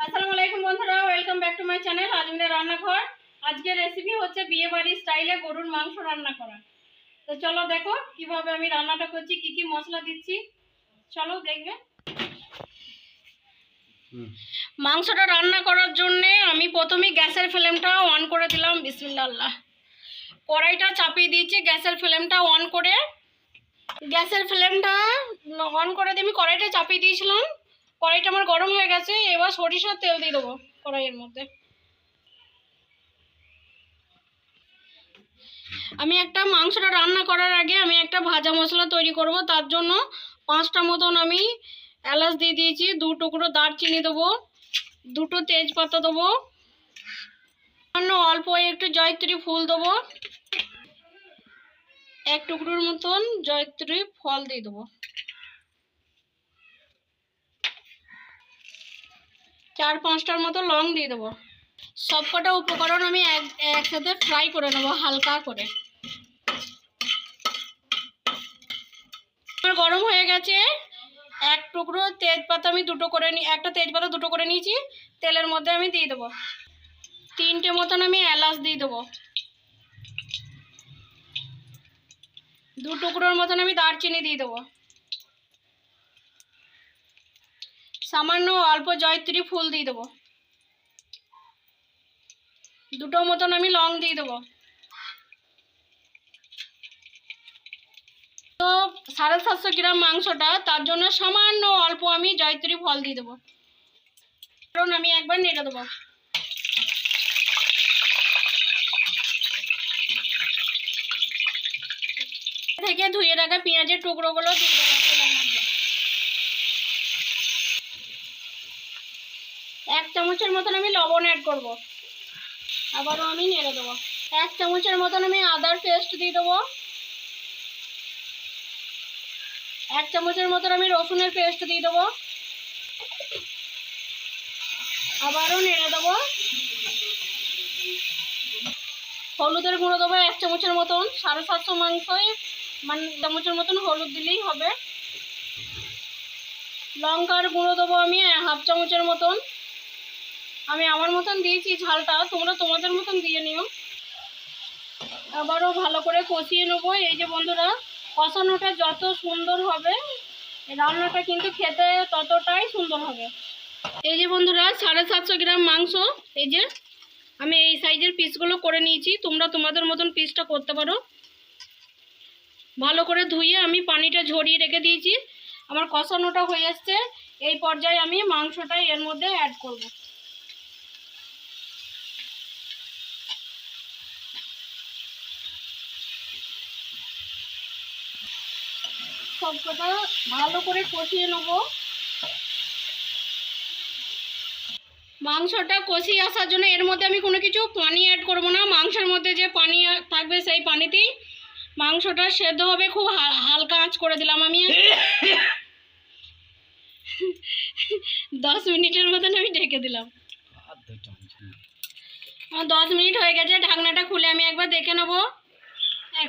আসসালামু আলাইকুম বন্ধুরা, welcome back to my channel Azmira রান্নাঘর। আজকের রেসিপি হচ্ছে বিয়ে বাড়ির স্টাইলে গরুর মাংস রান্না করা। তো চলো দেখো কিভাবে আমি রান্নাটা করছি, কি কি মশলা দিচ্ছি, চলো দেখবে। মাংসটা রান্না করার জন্য আমি প্রথমে গ্যাসের ফ্লেমটা অন করে দিলাম। বিসমিল্লাহ। কড়াইটা চাপিয়ে দিয়েছি, গ্যাসের ফ্লেমটা অন করে দিয়ে আমি কড়াইটা চাপিয়ে দিয়েছিলাম। কড়াইটা আমার গরম হয়ে গেছে। এবার সরিষার তেল দিয়ে দেবো কড়াইয়ের মধ্যে। আমি একটা মাংসটা রান্না করার আগে আমি একটা ভাজা মশলা তৈরি করব। তার জন্য 5টা মতন আমি এলাচ দিয়ে দিয়েছি, 2 টুকরো দারচিনি দেবো, 2টো তেজপাতা দেবো, অল্প একটু জয়ত্রী ফুল দেবো, 1 টুকরোর মতন জয়ত্রী ফল দিয়ে দেবো, 4-5টার মতো লং দিয়ে দেবো। সবকটা উপকরণ আমি একসাথে ফ্রাই করে নেবো হালকা করে। আমার গরম হয়ে গেছে। 1 টুকরো তেজপাতা আমি একটা তেজপাতা 2টো করে নিয়েছি। তেলের মধ্যে আমি দিয়ে দেবো। 3টে মতন আমি এলাচ দিয়ে দেবো। 2 টুকরোর মতন আমি দারচিনি দিয়ে দেবো। সামান্য অল্প জয়ত্রী ফুল দিয়ে দেবো। 2টো মতন আমি লং দিয়ে দেবো। তো 750 গ্রাম মাংসটা, তার জন্য সামান্য অল্প আমি জয়ত্রী ফল দিয়ে দেবো। কারণ আমি একবার নেড়ে দেবো। থেকে ধুয়ে রাখা পেঁয়াজের টুকরোগুলো দিয়ে দেবো তেলের মধ্যে। 1 চামচের মতন আমি লবণ অ্যাড করব। আবারও আমি নেড়ে দেবো। 1 চামচের মতন আমি আদার পেস্ট দিয়ে দেবো। 1 চামচের মতন আমি রসুনের পেস্ট দিয়ে দেবো। আবারও নেড়ে দেবো। হলুদের গুঁড়ো দেবো 1 চামচের মতন। 750 মাংসয় 1 চামচের মতন হলুদ দিলেই হবে। লঙ্কার গুঁড়ো দেবো আমি 1/2 চামচের মতন। আমি আমার মতন দিয়েছি ঝালটা, তোমরা তোমাদের মতন দিয়ে নিও। আবারও ভালো করে কষিয়ে নেবো। এই যে বন্ধুরা, কষানোটা যত সুন্দর হবে রান্নাটা কিন্তু খেতে ততটাই সুন্দর হবে। এই যে বন্ধুরা, 750 গ্রাম মাংস, এই যে আমি এই সাইজের পিসগুলো করে নিয়েছি। তোমরা তোমাদের মতন পিসটা করতে পারো। ভালো করে ধুয়ে আমি পানিটা ঝরিয়ে রেখে দিয়েছি। আমার কষানোটা হয়ে আসছে। এই পর্যায়ে আমি মাংসটা এর মধ্যে অ্যাড করব। সবকটা ভালো করে কষিয়ে নেব। মাংসটা কষিয়ে আসার জন্য এর মধ্যে আমি কোনো কিছু পানি অ্যাড করব না। মাংসের মধ্যে যে পানি থাকবে সেই পানিতেই মাংসটা সেদ্ধ হবে। খুব হালকা আঁচ করে দিলাম আমি। 10 মিনিটের মতন আমি ঢেকে দিলাম। 10 মিনিট হয়ে গেছে। ঢাকনাটা খুলে আমি একবার দেখে নেবো।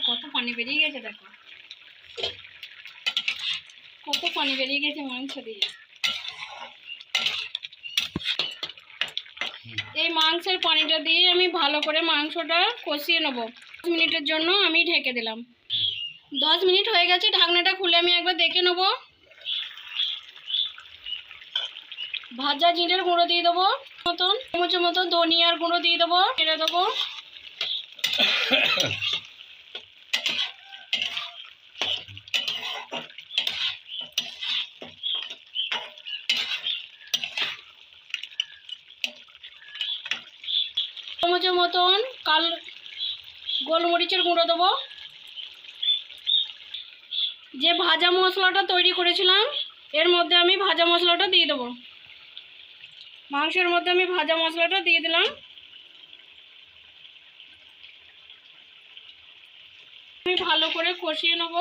কত পানি বেরিয়ে গেছে, দেখো কত পানি বেরিয়ে গেছে মাংস দিয়ে। এই মাংসের পানিটা দিয়ে আমি ভালো করে মাংসটা কষিয়ে নেব। 10 মিনিটের জন্য আমি ঢেকে দিলাম। 10 মিনিট হয়ে গেছে। ঢাকনাটা খুলে আমি একবার দেখে নেব। ভাজা জিরের গুঁড়ো দিয়ে দেবো চামচের মতন, ধনিয়ার গুঁড়ো দিয়ে দেবো, নেড়ে দেবো। চামচের মতন গোলমরিচের গুঁড়ো দেবো। যে ভাজা মশলাটা তৈরি করেছিলাম এর মধ্যে আমি ভাজা মশলাটা দিয়ে দেবো। মাংসের মধ্যে আমি ভাজা মশলাটা দিয়ে দিলাম। আমি ভালো করে কষিয়ে নেব।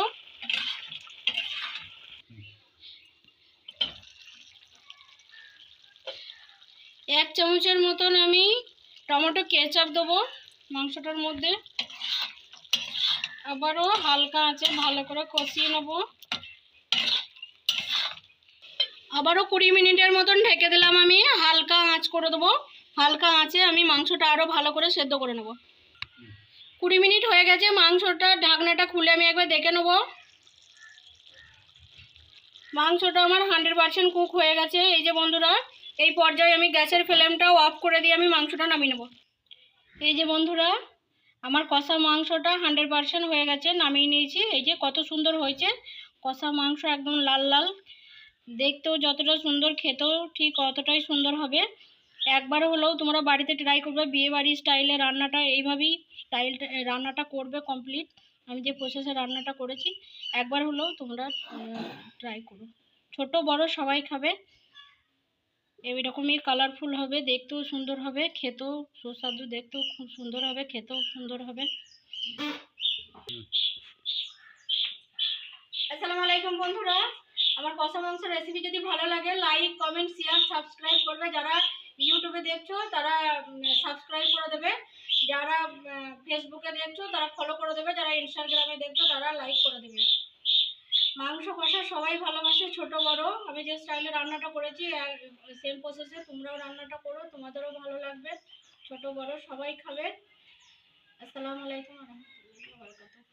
এক চামচের মতন আমি টমেটো কেচাপ দেবো মাংসটার মধ্যে। আবারও হালকা আঁচে ভালো করে কষিয়ে নেব। আবারও 20 মিনিটের মতন ঢেকে দিলাম আমি হালকা আঁচ করে দেবো। হালকা আঁচে আমি মাংসটা আরও ভালো করে সেদ্ধ করে নেব। 20 মিনিট হয়ে গেছে, মাংসটা ঢাকনাটা খুলে আমি একবার দেখে নেব। মাংসটা আমার 100% কুক হয়ে গেছে। এই যে বন্ধুরা, এই পর্যায়ে আমি গ্যাসের ফ্লেমটাও অফ করে দিয়ে আমি মাংসটা নামিয়ে নেব। এই যে বন্ধুরা, আমার কষা মাংসটা 100% হয়ে গেছে, নামিয়ে নিয়েছি। এই যে কত সুন্দর হয়েছে কষা মাংস, একদম লাল লাল, দেখতেও যতটা সুন্দর, খেতেও ঠিক অতটাই সুন্দর হবে। একবার হলেও তোমরা বাড়িতে ট্রাই করবে, বিয়ে বাড়ির স্টাইলে রান্নাটা এইভাবেই রান্নাটা করবে কমপ্লিট। আমি যে প্রসেসে রান্নাটা করেছি, একবার হলেও তোমরা ট্রাই করো। ছোট বড় সবাই খাবে। এইরকমই কালারফুল হবে, দেখতেও সুন্দর হবে, খেতেও সুস্বাদু, দেখতেও খুব সুন্দর হবে, খেতেও সুন্দর হবে। আসসালামু আলাইকুম বন্ধুরা, আমার কষা মাংস রেসিপি যদি ভালো লাগে লাইক কমেন্ট শেয়ার সাবস্ক্রাইব করবে। যারা ইউটিউবে দেখছো তারা সাবস্ক্রাইব করে দেবে, যারা ফেসবুকে দেখছো তারা ফলো করে দেবে, যারা ইনস্টাগ্রামে দেখছো তারা লাইক করে দেবে। মাংস কষা সবাই ভালোবাসে, ছোট বড়। আমি যে স্টাইলে রান্নাটা করেছি সেম প্রসেসে তোমরাও রান্নাটা করো, তোমাদেরও ভালো লাগবে, ছোট বড় সবাই খাবে। আসসালামু আলাইকুম ওয়া রাহমাতুল্লাহি ওয়া বারাকাতুহু।